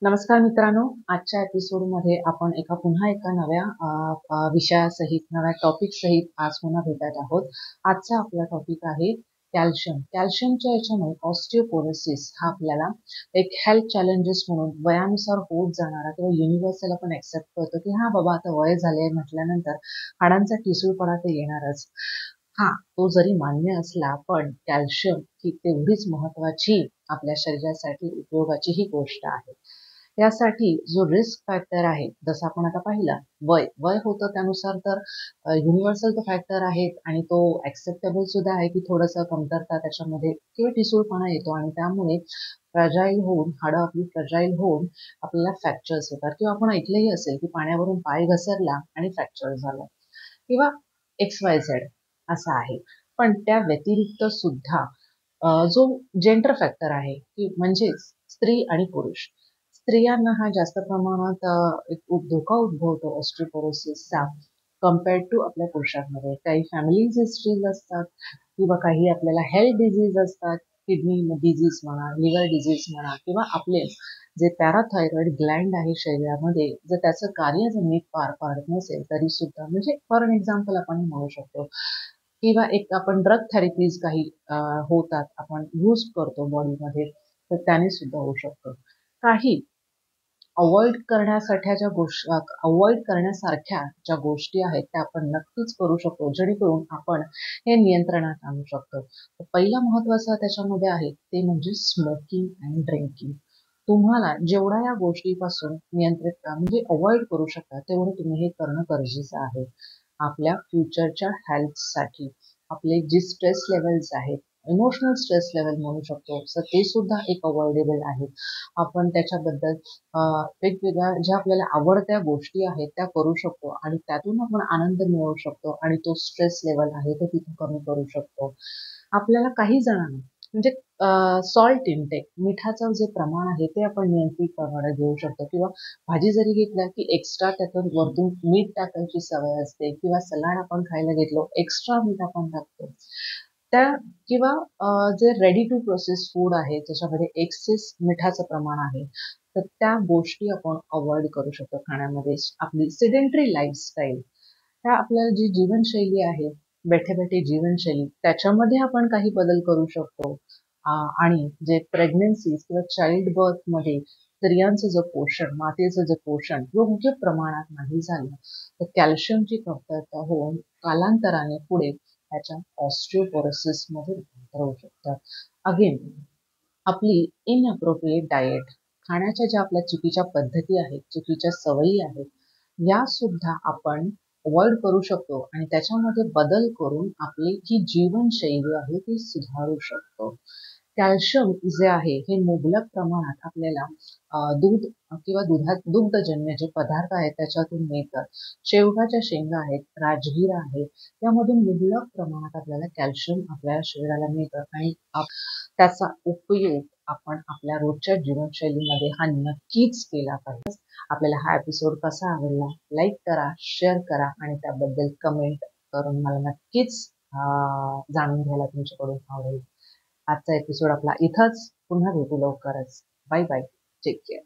नमस्कार मित्रांनो, आजच्या एपिसोडमध्ये आपण पुन्हा एका नव्या विषयासहित, नव्या टॉपिक सहित आज पुन्हा भेटत आहोत. आजचा आपला टॉपिक आहे कॅल्शियम. कॅल्शियमच्या याच्यामुळे ऑस्टिओपोरोसिस हा आपल्याला एक हेल्थ चॅलेंजेस म्हणून वयानुसार होत जाणारा किंवा युनिव्हर्सल आपण एक्सेप्ट करतो की हा बाबा आता वय झाले म्हटल्यानंतर हाडांचा ठिसूळपणा तर येणारच. हा, तो जरी मान्य असला पण कॅल्शियम ही तेवढीच महत्वाची आपल्या शरीरासाठी उपयोगाची ही गोष्ट आहे. यासाठी जो रिस्क फॅक्टर आहे, जसं आपण आता पाहिलं, वय वय होतं त्यानुसार तर युनिव्हर्सल तो फॅक्टर आहे आणि तो ऍक्सेप्टेबल सुद्धा आहे की थोडंसं कमतरता त्याच्यामध्ये किंवा ठिसूळपणा येतो आणि त्यामुळे फ्रजाईल होऊन हाडं आपली फ्रजाईल होऊन आपल्याला फ्रॅक्चर्स होतात किंवा आपण ऐकलंही असेल की पाण्यावरून पाय घसरला आणि फ्रॅक्चर झालं किंवा XYZ असं आहे. पण त्या व्यतिरिक्त सुद्धा जो जेंडर फॅक्टर आहे की म्हणजेच स्त्री आणि पुरुष, स्त्रियांना हा जास्त प्रमाणात एक धोका उद्भवतो ऑस्टिओपोरोसिसचा कम्पेअर्ड टू आपल्या पुरुषांमध्ये. काही फॅमिलीज हिस्ट्रीज असतात किंवा काही आपल्याला हेल्थ डिझीज असतात, किडनी डिझीज म्हणा, लिव्हर डिझीज म्हणा किंवा आपले जे पॅराथायरॉइड ग्लँड आहे शरीरामध्ये, जर त्याचं कार्य जर नीट पार पाडत नसेल तरी सुद्धा, म्हणजे फॉर एन एक्झाम्पल आपण म्हणू शकतो किंवा एक आपण ड्रग थेरपीज काही होतात, आपण यूज करतो बॉडीमध्ये, तर त्याने सुद्धा होऊ शकतं. काही अवॉइड करण्यासारख्या ज्या गोष्टी आहेत त्या आपण नक्कीच करू शकतो, जेणेकरून आपण हे नियंत्रणात आणू शकतो. तर पहिला महत्वाचा त्याच्यामध्ये आहे ते म्हणजे स्मोकिंग अँड ड्रिंकिंग. तुम्हाला जेवढ्या या गोष्टीपासून नियंत्रित म्हणजे अवॉइड करू शकता तेवढं तुम्ही हे करणं गरजेचं आहे आपल्या फ्युचरच्या हेल्थसाठी. आपले जे स्ट्रेस लेवल्स आहेत, इमोशनल स्ट्रेस लेवल म्हणू शकतो, तर ते सुद्धा एक अवॉइडेबल आहे. आपण त्याच्याबद्दल वेगवेगळ्या ज्या आपल्याला आवडत्या गोष्टी आहेत त्या करू शकतो आणि त्यातून आपण आनंद मिळवू शकतो आणि तो स्ट्रेस लेवल आहे तो तिथे कमी करू शकतो. आपल्याला काही जणांना म्हणजे सॉल्ट इनटेक, मिठाचं जे प्रमाण आहे ते आपण नियंत्रित प्रमाणात घेऊ शकतो किंवा भाजी जरी घेतला की एक्स्ट्रा त्यातून वरतून मीठ टाकायची सवय असते किंवा सलाड आपण खायला घेतलो एक्स्ट्रा मीठ आपण टाकतो त्या किंवा जे रेडी टू प्रोसेस फूड आहे त्याच्यामध्ये एक्सेस मिठाचं प्रमाण आहे, तर त्या गोष्टी आपण अवॉइड करू शकतो खाण्यामध्ये. आपली सेडेंटरी लाईफस्टाईल, त्या आपल्याला जी जीवनशैली आहे, बैठे बैठे जीवनशैली, त्याच्यामध्ये आपण काही बदल करू शकतो. आणि जे प्रेग्नन्सी किंवा चाइल्ड बर्थमध्ये स्त्रियांचं जे पोषण, मातेचं जे पोषण योग्य प्रमाणात नाही झालं तर कॅल्शियमची कमतरता होऊन कालांतराने पुढे त्याच्या ऑस्टिओपोरोसिसमध्ये रूपांतर होऊ शकतं. अगेन, आपली इनअप्रोप्रिएट डाएट, खाण्याच्या ज्या आपल्या चुकीच्या पद्धती आहेत, चुकीच्या सवयी आहेत, या सुद्धा आपण अवॉइड करू शकतो आणि त्याच्यामध्ये बदल करून आपली जी जीवनशैली आहे ती सुधारू शकतो. कॅल्शियम जे आहे हे मुबलक प्रमाणात आपल्याला दूध किंवा दुग्धजन्य जे पदार्थ आहेत त्याच्यातून मिळतात. शेवगाच्या शेंगा आहेत, राजगिरा आहे, त्यामधून मुबलक प्रमाणात आपल्याला कॅल्शियम आपल्या शरीराला मिळतं आणि त्याचा उपयोग आपण आपल्या रोजच्या जीवनशैलीमध्ये हा नक्कीच केला पाहिजे. आपल्याला हा एपिसोड कसा आवडला, लाईक करा, शेअर करा आणि त्याबद्दल कमेंट करून मला नक्कीच जाणून घ्यायला तुमच्याकडून आवडेल. आजचा एपिसोड आपला इथंच. पुन्हा भेटू लवकरच. Bye bye. Take care.